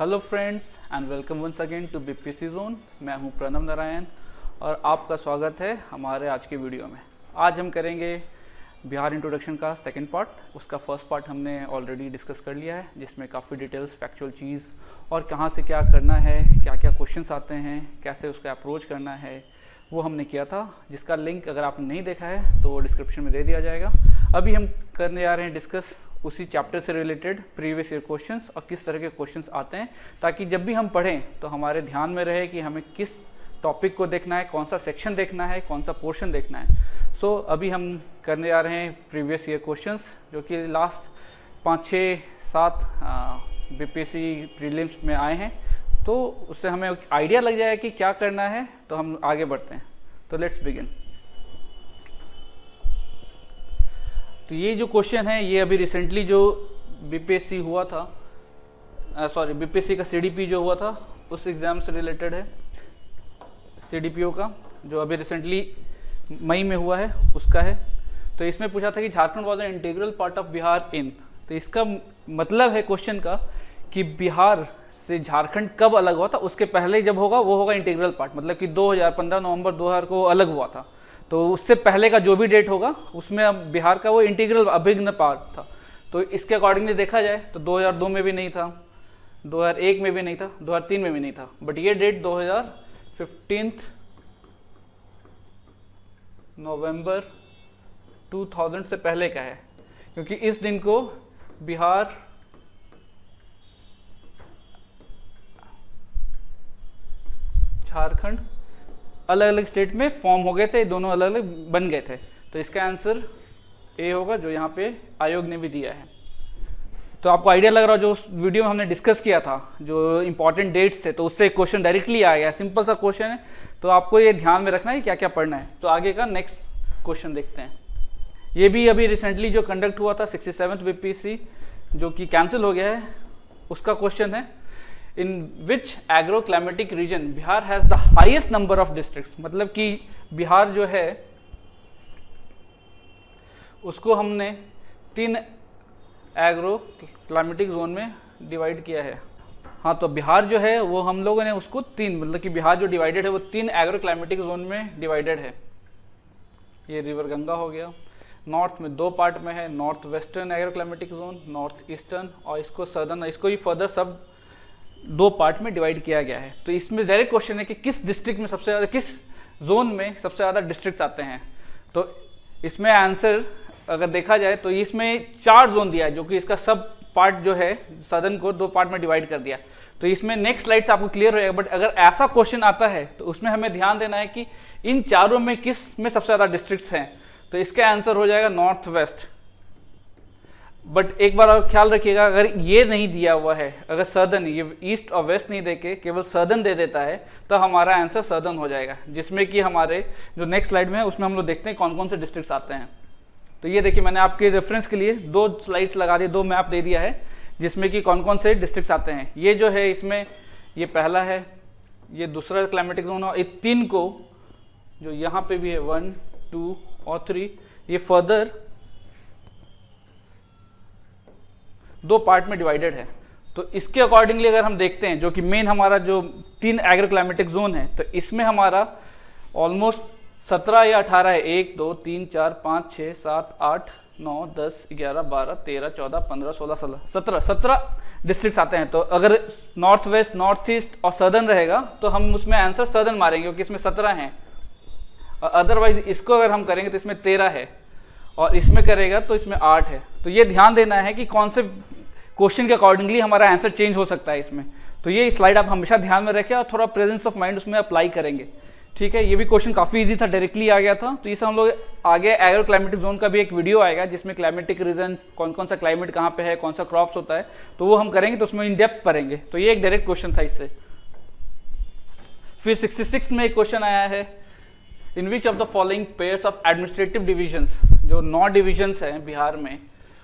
Hello friends and welcome once again to BPSC zone. मैं हूं प्रणव नारायण और आपका स्वागत है हमारे आज के वीडियो में। आज हम करेंगे बिहार इंट्रोडक्शन का सेकंड पार्ट। उसका फर्स्ट पार्ट हमने ऑलरेडी डिस्कस कर लिया है, जिसमें काफ़ी डिटेल्स फैक्चुअल चीज़ और कहाँ से क्या करना है, क्या क्या क्वेश्चंस आते हैं, कैसे उसका अप्रोच करना है, वो हमने किया था, जिसका लिंक अगर आपने नहीं देखा है तो डिस्क्रिप्शन में दे दिया जाएगा। अभी हम करने जा रहे हैं डिस्कस उसी चैप्टर से रिलेटेड प्रीवियस ईयर क्वेश्चंस और किस तरह के क्वेश्चंस आते हैं, ताकि जब भी हम पढ़ें तो हमारे ध्यान में रहे कि हमें किस टॉपिक को देखना है, कौन सा सेक्शन देखना है, कौन सा पोर्शन देखना है। सो अभी हम करने जा रहे हैं प्रीवियस ईयर क्वेश्चंस, जो कि लास्ट 5, 6, 7 बीपीएससी प्रीलिम्स में आए हैं, तो उससे हमें आइडिया लग जाएगा कि क्या करना है। तो हम आगे बढ़ते हैं, तो लेट्स बिगिन। तो ये जो क्वेश्चन है ये अभी रिसेंटली जो बीपीएससी हुआ था, बीपीएससी का सीडीपी जो हुआ था उस एग्ज़ाम से रिलेटेड है। सीडीपीओ का जो अभी रिसेंटली मई में हुआ है उसका है। तो इसमें पूछा था कि Jharkhand was an integral part of Bihar in. तो इसका मतलब है क्वेश्चन का कि बिहार से झारखंड कब अलग हुआ था, उसके पहले जब होगा वो होगा इंटीग्रल पार्ट, मतलब कि 2015 नवंबर 2000 को अलग हुआ था। तो उससे पहले का जो भी डेट होगा उसमें अब बिहार का वो इंटीग्रल अभिन्न पार्ट था। तो इसके अकॉर्डिंगली देखा जाए तो 2002 में भी नहीं था, 2001 में भी नहीं था, 2003 में भी नहीं था, बट ये डेट 2015 नवंबर 2000 से पहले का है, क्योंकि इस दिन को बिहार झारखंड अलग अलग स्टेट में फॉर्म हो गए थे, दोनों अलग अलग बन गए थे। तो इसका आंसर ए होगा, जो यहाँ पे आयोग ने भी दिया है। तो आपको आइडिया लग रहा हो, जो उस वीडियो में हमने डिस्कस किया था जो इंपॉर्टेंट डेट्स थे, तो उससे क्वेश्चन डायरेक्टली आ गया। सिंपल सा क्वेश्चन है, तो आपको ये ध्यान में रखना है क्या क्या पढ़ना है। तो आगे का नेक्स्ट क्वेश्चन देखते हैं। ये भी अभी रिसेंटली जो कंडक्ट हुआ था 67th बीपीएससी, जो कि कैंसिल हो गया है, उसका क्वेश्चन है in which agro climatic region Bihar has the highest number of districts. मतलब कि बिहार जो है उसको हमने 3 एग्रो क्लाइमेटिक जोन में डिवाइड किया है। हाँ, तो बिहार जो है वो हम लोगों ने उसको 3, मतलब कि बिहार जो डिवाइडेड है वो 3 एग्रो क्लाइमेटिक जोन में डिवाइडेड है। ये रिवर गंगा हो गया, नॉर्थ में 2 पार्ट में है, north western agro climatic zone, north eastern, और इसको सदर्न, इसको ही फर्दर सब 2 पार्ट में डिवाइड किया गया है। तो इसमें डायरेक्ट क्वेश्चन है कि किस डिस्ट्रिक्ट में सबसे ज़्यादा, किस जोन में सबसे ज़्यादा डिस्ट्रिक्ट्स आते हैं। तो इसमें आंसर अगर देखा जाए तो इसमें 4 जोन दिया है, जो कि इसका सब पार्ट जो है सदर्न को 2 पार्ट में डिवाइड कर दिया। तो इसमें नेक्स्ट स्लाइड से आपको क्लियर हो जाएगा। बट अगर ऐसा क्वेश्चन आता है तो उसमें हमें ध्यान देना है कि इन चारों में किस में सबसे ज़्यादा डिस्ट्रिक्ट्स हैं। तो इसका आंसर हो जाएगा नॉर्थ वेस्ट। बट एक बार और ख्याल रखिएगा, अगर ये नहीं दिया हुआ है, अगर सदर्न, ये ईस्ट और वेस्ट नहीं देके केवल सदर्न दे देता है, तो हमारा आंसर सदर्न हो जाएगा, जिसमें कि हमारे जो नेक्स्ट स्लाइड में है उसमें हम लोग देखते हैं कौन कौन से डिस्ट्रिक्ट्स आते हैं। तो ये देखिए, मैंने आपके रेफरेंस के लिए 2 स्लाइड्स लगा दिए, 2 मैप दे दिया है, जिसमें कि कौन कौन से डिस्ट्रिक्ट्स आते हैं। ये जो है इसमें ये पहला है, ये दूसरा क्लाइमेटिक जोन, और ये 3 को जो यहाँ पे भी है 1, 2 और 3, ये फर्दर 2 पार्ट में डिवाइडेड है। तो इसके अकॉर्डिंगली अगर हम देखते हैं, जो कि मेन हमारा जो 3 एग्रो क्लाइमेटिक जोन है, तो इसमें हमारा ऑलमोस्ट 17 या 18 है, 1, 2, 3, 4, 5, 6, 7, 8, 9, 10, 11, 12, 13, 14, 15, 16, 17 डिस्ट्रिक्ट्स आते हैं। तो अगर नॉर्थ वेस्ट, नॉर्थ ईस्ट और सदर्न रहेगा तो हम उसमें आंसर सदर्न मारेंगे, क्योंकि इसमें 17 हैं। और अदरवाइज इसको अगर हम करेंगे तो इसमें 13 है, और इसमें करेगा तो इसमें 8 है। तो ये ध्यान देना है कि कौन से क्वेश्चन के अकॉर्डिंगली हमारा आंसर चेंज हो सकता है इसमें। तो ये स्लाइड आप हमेशा ध्यान में रखें और थोड़ा प्रेजेंस ऑफ माइंड उसमें अप्लाई करेंगे। ठीक है, ये भी क्वेश्चन काफ़ी इजी था, डायरेक्टली आ गया था। तो इसे हम लोग आगे एग्रो क्लाइमेटिक जोन का भी एक वीडियो आएगा, जिसमें क्लाइमेटिक रीजन, कौन कौन सा क्लाइमेट कहाँ पे है, कौन सा क्रॉप्स होता है, तो वो हम करेंगे, तो उसमें इन डेप्थ पढ़ेंगे। तो ये एक डायरेक्ट क्वेश्चन था इससे। फिर 66 में एक क्वेश्चन आया है, in which of the following pairs of administrative divisions, जो 9 डिविजन्स हैं बिहार में,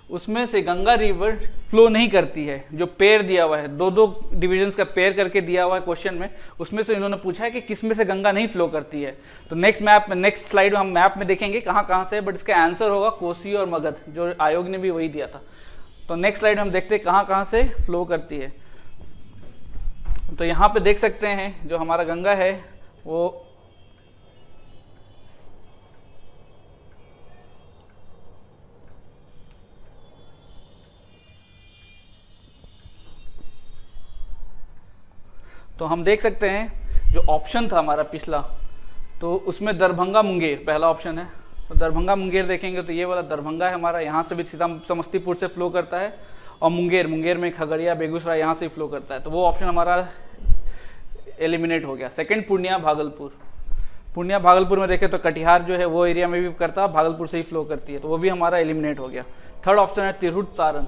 उसमें से गंगा रिवर फ्लो नहीं करती है। जो पेयर दिया हुआ है, 2-2 डिविजन्स का पेयर करके दिया हुआ है क्वेश्चन में, उसमें से इन्होंने पूछा है कि किस में से गंगा नहीं फ्लो करती है। तो नेक्स्ट स्लाइड में हम मैप में देखेंगे कहाँ कहाँ से, बट इसका आंसर होगा कोसी और मगध, जो आयोग ने भी वही दिया था। तो नेक्स्ट स्लाइड में हम देखते हैं कहाँ कहाँ से फ्लो करती है। तो यहाँ पे देख सकते हैं जो हमारा गंगा है वो तो हम देख सकते हैं जो ऑप्शन था हमारा पिछला, तो उसमें दरभंगा मुंगेर पहला ऑप्शन है। तो दरभंगा मुंगेर देखेंगे तो ये वाला दरभंगा है हमारा, यहाँ से भी सीधा समस्तीपुर से फ्लो करता है, और मुंगेर में खगड़िया बेगूसराय यहाँ से फ्लो करता है। तो वो ऑप्शन हमारा एलिमिनेट हो गया। सेकंड पूर्णिया भागलपुर में देखें तो कटिहार जो है वो एरिया में भी करता है, भागलपुर से ही फ्लो करती है, तो वो भी हमारा एलिमिनेट हो गया। थर्ड ऑप्शन है तिरहुत सारण।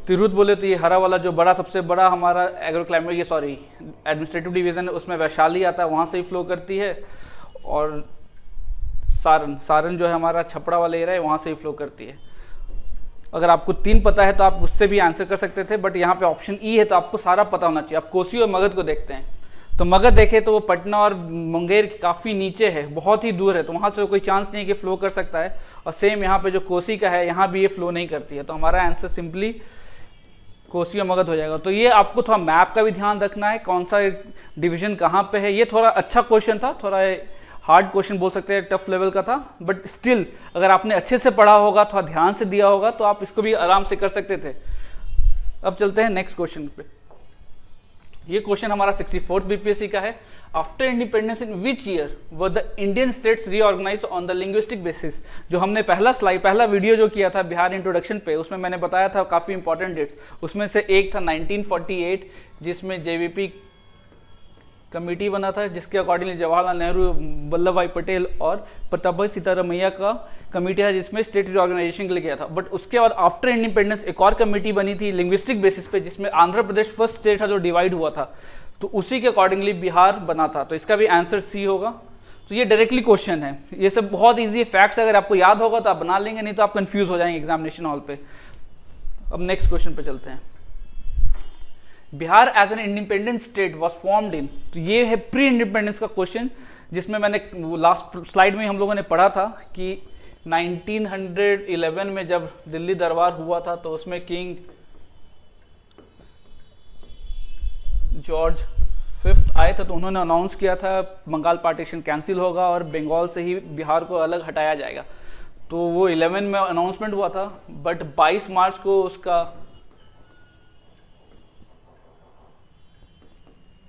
तिरहुत बोले तो ये हरा वाला जो बड़ा सबसे बड़ा हमारा एडमिनिस्ट्रेटिव डिवीजन है उसमें वैशाली आता है, वहाँ से ही फ्लो करती है। और सारण जो है हमारा छपरा वाला एरिया है, वहाँ से ही फ्लो करती है। अगर आपको 3 पता है तो आप उससे भी आंसर कर सकते थे, बट यहाँ पे ऑप्शन ई है तो आपको सारा पता होना चाहिए। आप कोसी और मगध को देखते हैं तो मगध देखे तो वो पटना और मुंगेर काफ़ी नीचे है, बहुत ही दूर है, तो वहाँ से कोई चांस नहीं है कि फ्लो कर सकता है। और सेम यहाँ पे जो कोसी का है यहाँ भी ये फ्लो नहीं करती है, तो हमारा आंसर सिंपली कोसी और मगध हो जाएगा। तो ये आपको थोड़ा मैप का भी ध्यान रखना है, कौन सा डिवीजन कहाँ पे है। ये थोड़ा अच्छा क्वेश्चन था, थोड़ा हार्ड क्वेश्चन बोल सकते हैं, टफ लेवल का था, बट स्टिल अगर आपने अच्छे से पढ़ा होगा, थोड़ा ध्यान से दिया होगा तो आप इसको भी आराम से कर सकते थे। अब चलते हैं नेक्स्ट क्वेश्चन पे। ये क्वेश्चन हमारा 64th बीपीएससी का है। After independence in which year were the Indian states reorganized on the linguistic basis. जो हमने पहला वीडियो जो किया था बिहार इंट्रोडक्शन पे, उसमें मैंने बताया था काफ़ी इंपॉर्टेंट डेट्स, उसमें से एक था 1948 जिसमें जेवीपी कमेटी बना था, जिसके अकॉर्डिंगली जवाहरलाल नेहरू, वल्लभ भाई पटेल और प्रताप सीतारामैया का कमेटी है जिसमें स्टेट रिऑर्गेनाइजेशन के लिए गया था। बट उसके बाद आफ्टर इंडिपेंडेंस एक और कमेटी बनी थी लिंग्विस्टिक बेसिस पे, जिसमें आंध्र प्रदेश फर्स्ट स्टेट था जो डिवाइड हुआ था, तो उसी के अकॉर्डिंगली बिहार बना था। तो इसका भी आंसर सी होगा। तो ये डायरेक्टली क्वेश्चन है, ये सब बहुत ईजी है, फैक्ट्स अगर आपको याद होगा तो आप बना लेंगे, नहीं तो आप कंफ्यूज हो जाएंगे एग्जामिनेशन हॉल पे। अब नेक्स्ट क्वेश्चन पे चलते हैं। Bihar as an independent state was formed in, तो ये है प्री इंडिपेंडेंस का क्वेश्चन, जिसमें मैंने लास्ट स्लाइड में हम लोगों ने पढ़ा था कि 1911 में जब दिल्ली दरबार हुआ था तो उसमें किंग जॉर्ज 5th आए थे, तो उन्होंने अनाउंस किया था बंगाल पार्टीशन कैंसिल होगा और बंगाल से ही बिहार को अलग हटाया जाएगा। तो वो 11 में अनाउंसमेंट हुआ था, बट 22 मार्च को उसका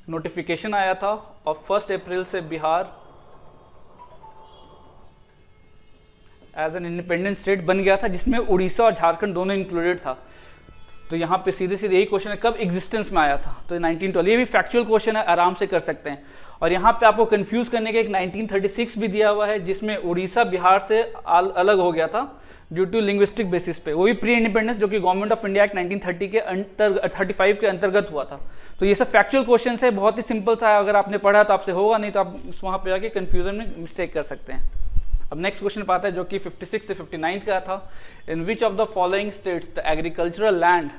नोटिफिकेशन आया था और 1 अप्रैल से Bihar as an independent state बन गया था, जिसमें उड़ीसा और झारखंड दोनों इंक्लूडेड था। तो यहाँ पे सीधे सीधे यही क्वेश्चन है कब एग्जिस्टेंस में आया था, तो 1912। ये भी फैक्चुअल क्वेश्चन है, आराम से कर सकते हैं। और यहाँ पे आपको कंफ्यूज करने के एक 1936 भी दिया हुआ है, जिसमें उड़ीसा बिहार से अलग हो गया था ड्यू टू लिंग्विस्टिक बेसिस पे, वो भी प्री इंडिपेंडेंस, जो कि गवर्नमेंट ऑफ इंडिया एक्ट 1930 के 35 के अंतर्गत हुआ था। तो ये सब फैक्चुअल क्वेश्चन है, बहुत ही सिंपल सा है, अगर आपने पढ़ा तो आपसे होगा, नहीं तो आप वहाँ पे आके कंफ्यूजन में मिस्टेक कर सकते हैं। अब नेक्स्ट क्वेश्चन पाता है जो कि 56 से 59 का था। In which of the following states the agricultural land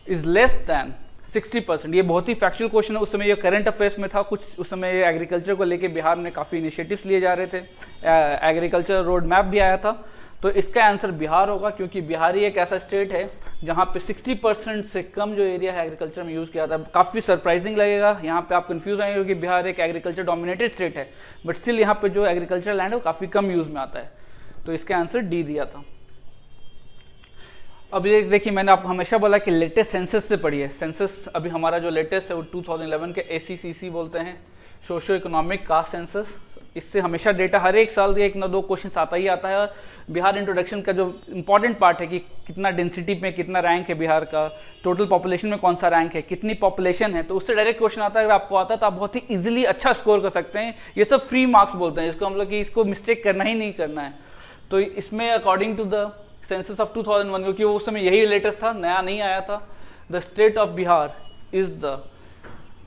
is less than 60%। ये बहुत ही फैक्चुअल क्वेश्चन है, उस समय ये करंट अफेयर्स में था कुछ, उस समय एग्रीकल्चर को लेके बिहार में काफ़ी इनिशिएटिव्स लिए जा रहे थे, एग्रीकल्चर रोड मैप भी आया था। तो इसका आंसर बिहार होगा, क्योंकि बिहार ही एक ऐसा स्टेट है जहाँ पे 60% से कम जो एरिया है एग्रीकल्चर में यूज़ किया था। काफ़ी सरप्राइजिंग लगेगा, यहाँ पे आप कंफ्यूज आएंगे क्योंकि बिहार एक एग्रीकल्चर डोमिनेटेड स्टेट है, बट स्टिल यहाँ पे जो एग्रीकल्चर लैंड है वो काफ़ी कम यूज़ में आता है। तो इसका आंसर डी दिया था। अब ये देखिए, मैंने आपको हमेशा बोला कि लेटेस्ट सेंसस से पढ़िए। सेंसस अभी हमारा जो लेटेस्ट है वो 2011 के ACCC बोलते हैं, सोशो इकोनॉमिक कास्ट सेंसस। इससे हमेशा डेटा हर एक साल एक ना दो क्वेश्चन आता ही आता है। बिहार इंट्रोडक्शन का जो इंपॉर्टेंट पार्ट है कि कितना डेंसिटी में कितना रैंक है बिहार का, टोटल पॉपुलेशन में कौन सा रैंक है, कितनी पॉपुलेशन है, तो उससे डायरेक्ट क्वेश्चन आता है। अगर आपको आता है तो आप बहुत ही इजीली अच्छा स्कोर कर सकते हैं। ये सब फ्री मार्क्स बोलते हैं, इसको हम लोग कि इसको मिस्टेक करना ही नहीं करना है। तो इसमें according to the census of 2001, क्योंकि उस समय यही लेटेस्ट था, नया नहीं आया था, the state of Bihar is the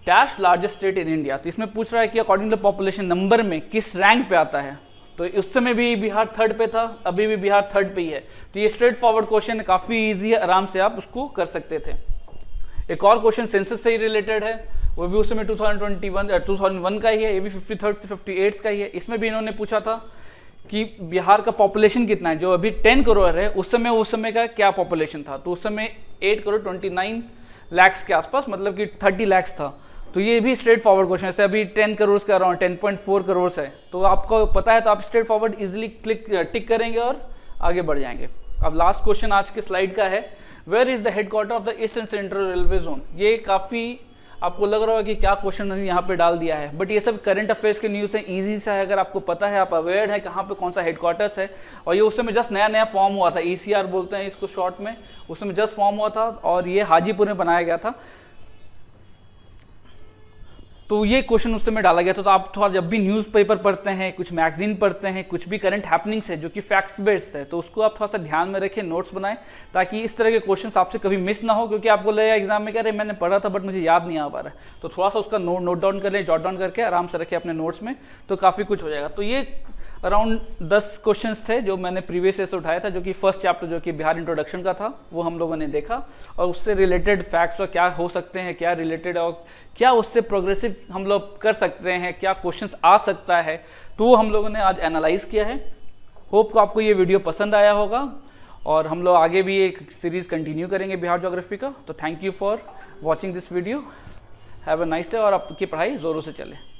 dash largest state in India. तो इसमें पूछ रहा है कि अकॉर्डिंग टू पॉपुलेशन नंबर में किस रैंक पे आता है। तो उस समय भी बिहार 3rd पे था, अभी भी बिहार 3rd पे ही है। तो ये स्ट्रेट फॉरवर्ड क्वेश्चन है, काफ़ी ईजी है, आराम से आप उसको कर सकते थे। एक और क्वेश्चन सेंसस से ही रिलेटेड है, वो भी उस समय 2001 का ही है, ये भी 53rd से 58th का ही है। इसमें भी इन्होंने पूछा था कि बिहार का पॉपुलेशन कितना है, जो अभी 10 करोड़ है, उस समय का क्या पॉपुलेशन था। तो उस समय 8 करोड़ 29 लाख के आसपास, मतलब कि 30 लाख था। तो ये भी स्ट्रेट फॉरवर्ड क्वेश्चन है, अभी 10 करोड़ का अराउंड 10.4 करोड़ है, तो आपको पता है तो आप स्ट्रेट फॉरवर्ड इजीली टिक करेंगे और आगे बढ़ जाएंगे। अब लास्ट क्वेश्चन आज के स्लाइड का है, where is the headquarter of the eastern central railway zone. ये काफ़ी आपको लग रहा होगा कि क्या क्वेश्चन यहाँ पे डाल दिया है, बट ये सब करंट अफेयर्स के न्यूज़ है, इजी सा है, अगर आपको पता है, आप अवेयर है कहाँ पे कौन सा हेडक्वार्टर्स है। और ये उस समय जस्ट नया नया फॉर्म हुआ था, ECR बोलते हैं इसको शॉर्ट में, उस समय जस्ट फॉर्म हुआ था और ये हाजीपुर में बनाया गया था। तो ये क्वेश्चन उस समय डाला गया था। तो आप थोड़ा जब भी न्यूज़पेपर पढ़ते हैं, कुछ मैगजीन पढ़ते हैं, कुछ भी करंट हैपनिंग्स है जो कि फैक्ट्स बेस्ड है, तो उसको आप थोड़ा सा ध्यान में रखें, नोट्स बनाएं, ताकि इस तरह के क्वेश्चंस आपसे कभी मिस ना हो, क्योंकि आपको लगेगा एग्जाम में, कह रहे मैंने पढ़ा था बट मुझे याद नहीं आ पा रहा है। तो थोड़ा सा उसका नोट डाउन कर लें, जॉट डाउन करके आराम से रखें अपने नोट्स में, तो काफ़ी कुछ हो जाएगा। तो ये अराउंड 10 क्वेश्चंस थे जो मैंने प्रीवियस ईयर से उठाया था, जो कि फर्स्ट चैप्टर जो कि बिहार इंट्रोडक्शन का था वो हम लोगों ने देखा, और उससे रिलेटेड फैक्ट्स और क्या हो सकते हैं, क्या रिलेटेड और क्या उससे प्रोग्रेसिव हम लोग कर सकते हैं, क्या क्वेश्चंस आ सकता है, तो वो हम लोगों ने आज एनालाइज किया है। होप को आपको ये वीडियो पसंद आया होगा, और हम लोग आगे भी एक सीरीज कंटिन्यू करेंगे बिहार ज्योग्राफी का। तो thank you for watching this video, have a nice day, और आपकी पढ़ाई ज़ोरों से चले।